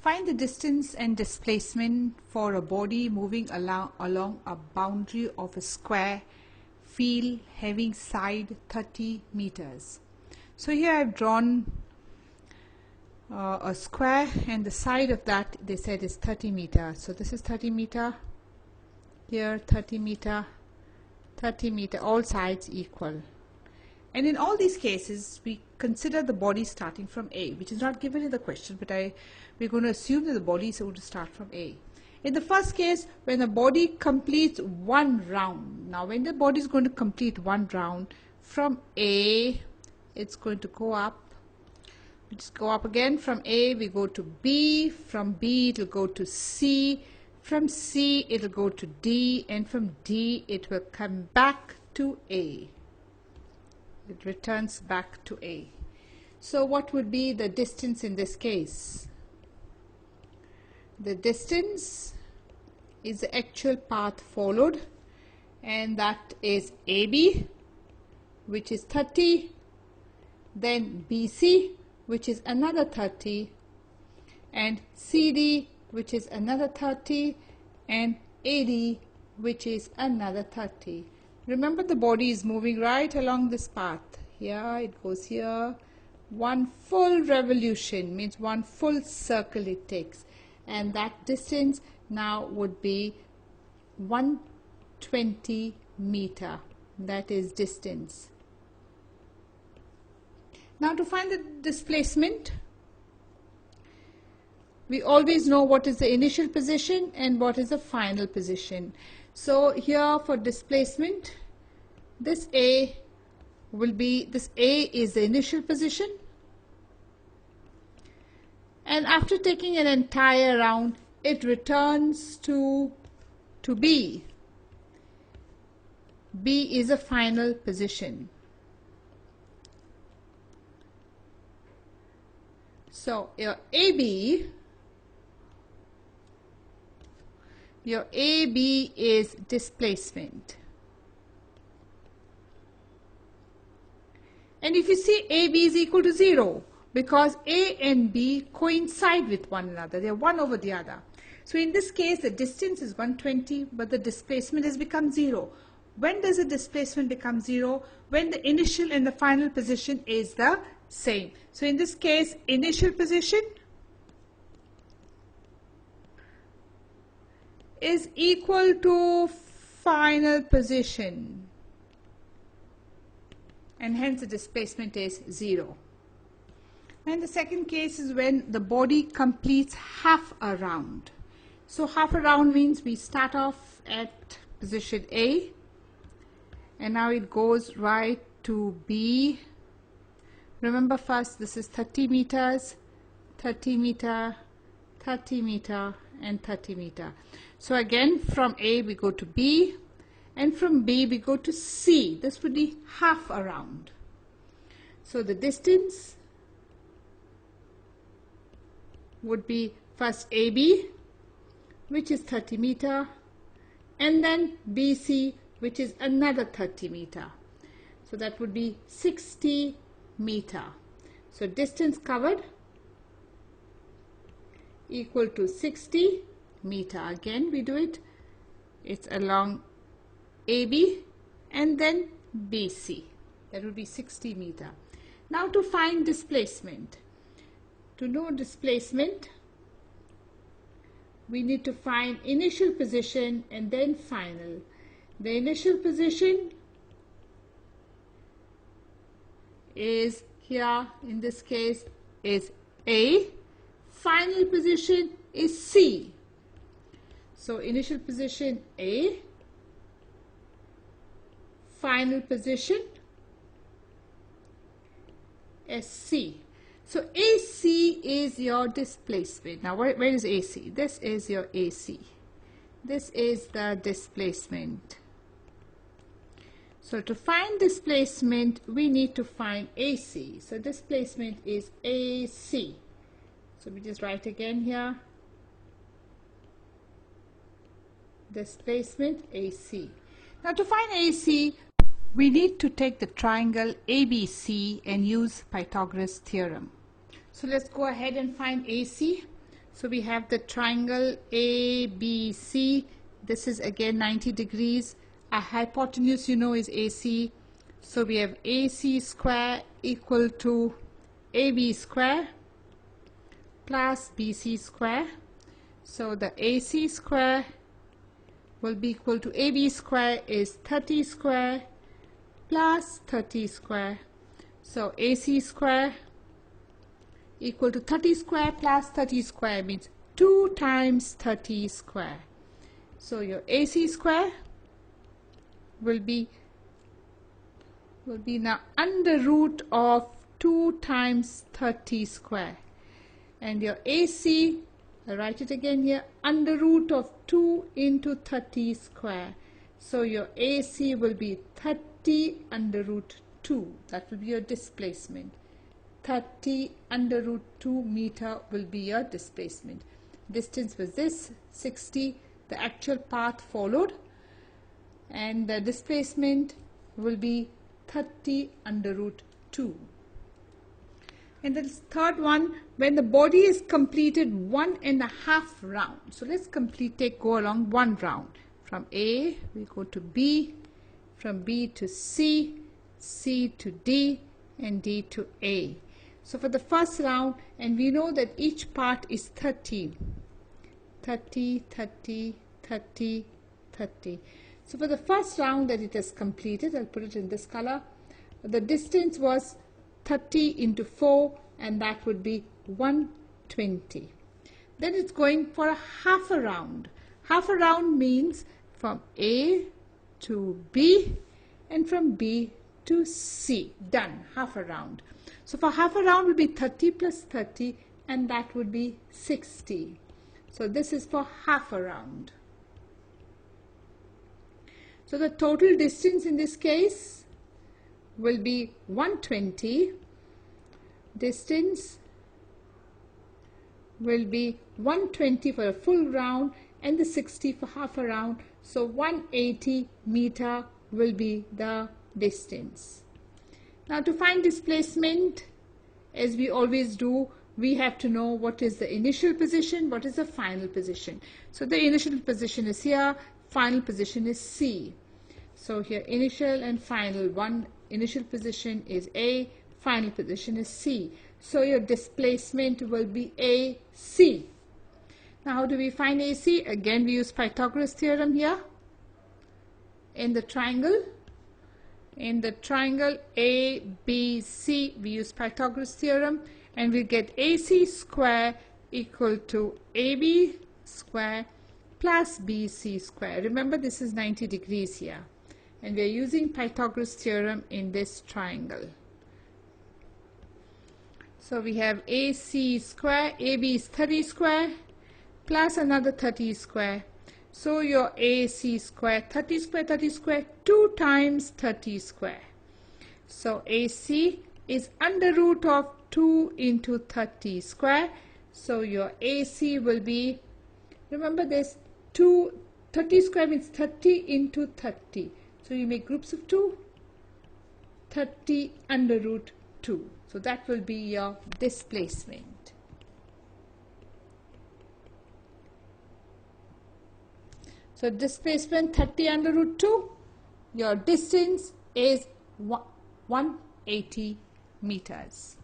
Find the distance and displacement for a body moving along a boundary of a square field having side 30 meters. So here I have drawn a square, and the side of that they said is 30 meters. So this is 30 meter, here 30 meter, 30 meter, all sides equal. And in all these cases we consider the body starting from A, which is not given in the question, but we're going to assume that the body is going to start from A. In the first case, when the body completes one round, now when the body is going to complete one round, from A it's going to go up. We just go up again. From A we go to B, from B it will go to C, from C it will go to D, and from D it will come back to A. It returns back to A. So what would be the distance in this case? The distance is the actual path followed, and that is AB, which is 30, then BC, which is another 30, and CD, which is another 30, and AD, which is another 30. Remember, the body is moving right along this path. Here it goes here. One full revolution means one full circle it takes, and that distance now would be 120 meter. That is distance. Now to find the displacement, we always know what is the initial position and what is the final position. So here for displacement, this A is the initial position, and after taking an entire round it returns to B. B is a final position. So your AB is displacement. And if you see, AB is equal to 0 because A and B coincide with one another. They are one over the other. So in this case the distance is 120, but the displacement has become 0. When does the displacement become 0? When the initial and the final position is the same. So in this case, initial position is equal to final position, and hence the displacement is 0. And the second case is when the body completes half a round. So half a round means we start off at position A, and now it goes right to B. Remember, first this is 30 meters, 30 meter, 30 meter, and 30 meter. So again, from A we go to B, and from B we go to C. This would be half a round. So the distance would be first AB, which is 30 meter, and then BC, which is another 30 meter. So that would be 60 meter. So distance covered equal to 60 meter. Again we do it. It's along AB and then BC. That would be 60 meter. Now to find displacement. To know displacement, we need to find initial position and then final. The initial position is here, in this case is A, final position is C. So initial position A, final position SC. So AC is your displacement. Now where is AC? This is your AC. This is the displacement. So to find displacement, we need to find AC. So displacement is AC. So we just write again here. Displacement AC. Now to find AC, we need to take the triangle ABC and use Pythagoras theorem. So let's go ahead and find AC. So we have the triangle ABC. This is again 90 degrees. Our hypotenuse, you know, is AC. So we have AC square equal to AB square plus BC square. So the AC square will be equal to AB square is 30 square plus 30 square. So AC square equal to 30 square plus 30 square means 2 times 30 square. So your AC square will be now under root of 2 times 30 square, and your AC, I'll write it again here, under root of 2 into 30 square. So your AC will be 30 under root 2. That will be your displacement. 30 under root 2 meter will be your displacement. Distance was this, 60. The actual path followed, and the displacement will be 30 under root 2. And the third one, when the body is completed 1.5 round. So let's go along 1 round. From A, we go to B, from B to C, C to D, and D to A. So for the first round, and we know that each part is 30. 30, 30, 30, 30. So for the first round that it has completed, I'll put it in this color, the distance was 30 into 4, and that would be 120. Then it's going for a half a round. Half a round means from A to B and from B to C. Done, half a round. So for half a round will be 30 plus 30, and that would be 60. So this is for half a round. So the total distance in this case will be 120. Distance will be 120 for a full round and the 60 for half a round. So 180 meter will be the distance. Now to find displacement, as we always do, we have to know what is the initial position, what is the final position. So the initial position is here, final position is C. So here initial and final, one initial position is A, final position is C. So your displacement will be AC. Now how do we find AC? Again we use Pythagoras theorem here. In the triangle ABC, we use Pythagoras theorem, and we get AC square equal to AB square plus BC square. Remember, this is 90 degrees here, and we are using Pythagoras theorem in this triangle. So we have AC square, AB is 30 square plus another 30 square. So your AC square, 30 square, 30 square, 2 times 30 square. So AC is under root of 2 into 30 square. So your AC will be, remember this, 30 square means 30 into 30. So you make groups of 2, 30 under root 2. So that will be your displacement. So displacement 30 under root 2, your distance is 180 meters.